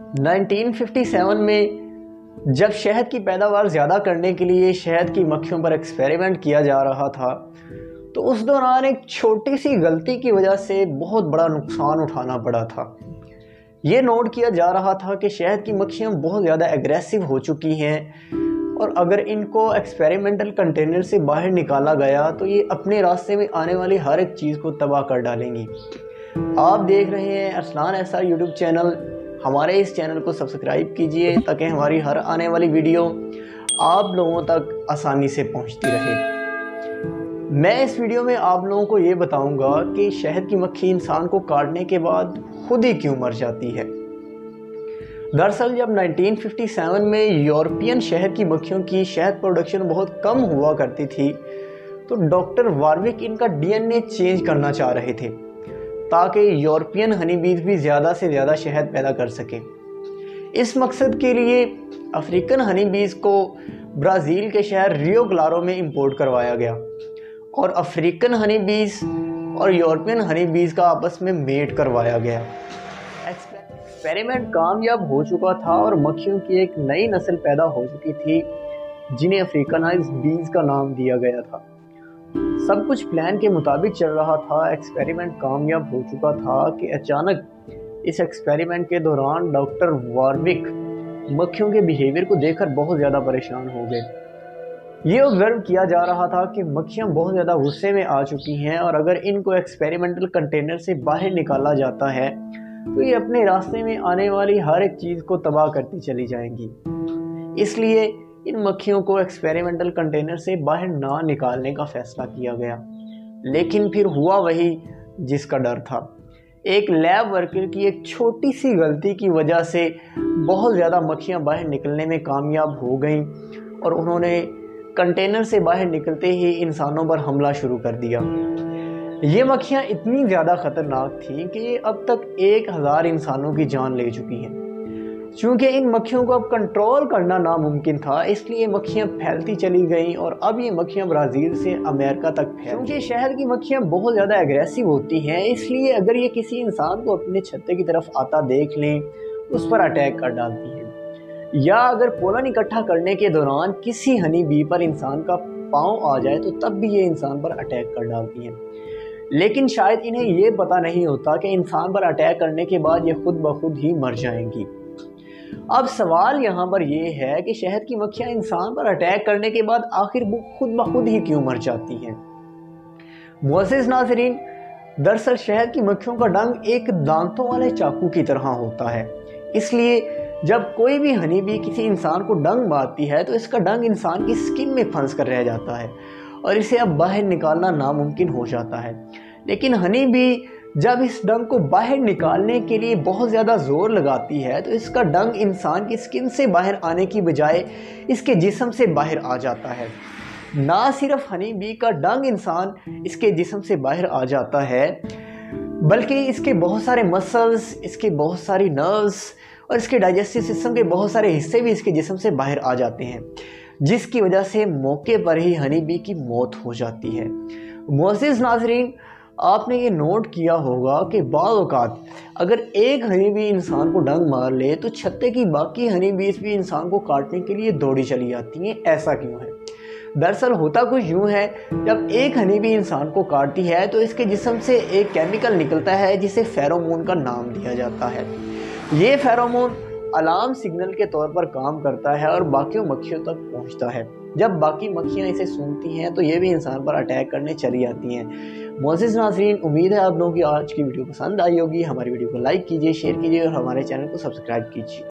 1957 میں جب شہد کی پیداوار زیادہ کرنے کے لیے شہد کی مکھیوں پر ایکسپیریمنٹ کیا جا رہا تھا تو اس دوران ایک چھوٹی سی غلطی کی وجہ سے بہت بڑا نقصان اٹھانا پڑا تھا۔ یہ نوٹ کیا جا رہا تھا کہ شہد کی مکھیاں بہت زیادہ ایگریسو ہو چکی ہیں اور اگر ان کو ایکسپیریمنٹل کنٹینر سے باہر نکالا گیا تو یہ اپنے راستے میں آنے والی ہر ایک چیز کو تباہ کر ڈالیں گی۔ آپ دیکھ رہے ہیں ارسلان ایسا یوٹیوب چینل۔ ہمارے اس چینل کو سبسکرائب کیجئے تاکہ ہماری ہر آنے والی ویڈیو آپ لوگوں تک آسانی سے پہنچتی رہے۔ میں اس ویڈیو میں آپ لوگوں کو یہ بتاؤں گا کہ شہد کی مکھی انسان کو کاٹنے کے بعد خود ہی کیوں مر جاتی ہے۔ دراصل جب 1957 میں یورپین شہد کی مکھیوں کی شہد پروڈکشن بہت کم ہوا کرتی تھی تو ڈاکٹر واروک ان کا ڈی این اے چینج کرنا چاہ رہے تھے تاکہ یورپین ہنی بیز بھی زیادہ سے زیادہ شہد پیدا کر سکیں۔ اس مقصد کے لیے افریقن ہنی بیز کو برازیل کے شہر ریو کلاڑو میں امپورٹ کروایا گیا اور افریقن ہنی بیز اور یورپین ہنی بیز کا آپس میں میٹ کروایا گیا۔ ایکسپیریمنٹ کامیاب ہو چکا تھا اور مکھیوں کی ایک نئی نسل پیدا ہو چکی تھی جنہیں افریقنائز بیز کا نام دیا گیا تھا۔ سب کچھ پلان کے مطابق چل رہا تھا، ایکسپیریمنٹ کامیاب ہو چکا تھا کہ اچانک اس ایکسپیریمنٹ کے دوران ڈاکٹر واروک مکھیوں کے بیہیویئر کو دیکھ کر بہت زیادہ پریشان ہو گئے۔ یہ آبزرو کیا جا رہا تھا کہ مکھیاں بہت زیادہ غصے میں آ چکی ہیں اور اگر ان کو ایکسپیریمنٹل کنٹینر سے باہر نکالا جاتا ہے تو یہ اپنے راستے میں آنے والی ہر ایک چیز کو تباہ کرتی چلی جائیں گی۔ اس لیے ان مکھیوں کو ایکسپیریمنٹل کنٹینر سے باہر نہ نکالنے کا فیصلہ کیا گیا، لیکن پھر ہوا وہی جس کا ڈر تھا۔ ایک لیب ورکر کی ایک چھوٹی سی غلطی کی وجہ سے بہت زیادہ مکھیاں باہر نکلنے میں کامیاب ہو گئیں اور انہوں نے کنٹینر سے باہر نکلتے ہی انسانوں پر حملہ شروع کر دیا۔ یہ مکھیاں اتنی زیادہ خطرناک تھیں کہ یہ اب تک 1000 انسانوں کی جان لے چکی ہیں۔ چونکہ ان مکھیوں کو اب کنٹرول کرنا ناممکن تھا اس لیے مکھیاں پھیلتی چلی گئیں اور اب یہ مکھیاں برازیل سے امریکہ تک پھیل۔ کیونکہ شہد کی مکھیاں بہت زیادہ ایگریسو ہوتی ہیں اس لیے اگر یہ کسی انسان کو اپنے چھتے کی طرف آتا دیکھ لیں اس پر اٹیک کر ڈالتی ہیں، یا اگر پولن اکٹھا کرنے کے دوران کسی ہنی بی پر انسان کا پاؤں آ جائے تو تب بھی یہ انسان پر اٹیک کر ڈالتی ہیں۔ لیکن شاید انہیں یہ پتہ نہیں ہوتا کہ انسان پر اٹیک کرنے کے بعد یہ خود بخود ہی مر جائیں گی۔ اب سوال یہاں پر یہ ہے کہ شہد کی مکھیاں انسان پر اٹیک کرنے کے بعد آخر وہ خود بخود ہی کیوں مر جاتی ہیں؟ معزز ناظرین، دراصل شہد کی مکھیوں کا ڈنگ ایک دانتوں والے چاقو کی طرح ہوتا ہے، اس لیے جب کوئی بھی ہنی بی کسی انسان کو ڈنگ مارتی ہے تو اس کا ڈنگ انسان کی سکن میں پھنس کر رہ جاتا ہے اور اسے اب باہر نکالنا ناممکن ہو جاتا ہے۔ لیکن ہنی بی جب اس ڈنگ کو باہر نکالنے کے لیے بہت زیادہ زور لگاتی ہے تو اس کا ڈنگ انسان کی سکن سے باہر آنے کی بجائے اس کے جسم سے باہر آ جاتا ہے۔ نہ صرف ہنی بی کا ڈنگ انسان اس کے جسم سے باہر آ جاتا ہے بلکہ اس کے بہت سارے مسلز، اس کے بہت ساری نروز اور اس کے ڈائجسٹو سسٹم کے بہت سارے حصے بھی اس کے جسم سے باہر آ جاتے ہیں، جس کی وجہ سے موقع پر ہی ہنی بی کی موت ہو جاتی ہے۔ معزز ناظرین، آپ نے یہ نوٹ کیا ہوگا کہ بعض اوقات اگر ایک ہنی بی انسان کو ڈنگ مار لے تو چھتے کی باقی ہنی بیز بھی انسان کو کاٹنے کے لیے دوڑی چلی جاتی ہیں۔ ایسا کیوں ہے؟ دراصل ہوتا کچھ یوں ہے، جب ایک ہنی بی انسان کو کاٹتی ہے تو اس کے جسم سے ایک کیمیکل نکلتا ہے جسے فیرومون کا نام دیا جاتا ہے۔ یہ فیرومون الارم سگنل کے طور پر کام کرتا ہے اور باقی مکھیوں تک پہنچتا ہے۔ جب باقی مکھیاں اسے سونگتی ہیں تو یہ بھی انسان پر اٹیک کرنے چلی جاتی ہیں۔ معزز ناظرین، امید ہے آپ لوگوں کی آج کی ویڈیو پسند آئی ہوگی۔ ہماری ویڈیو کو لائک کیجئے، شیئر کیجئے اور ہمارے چینل کو سبسکرائب کیجئے۔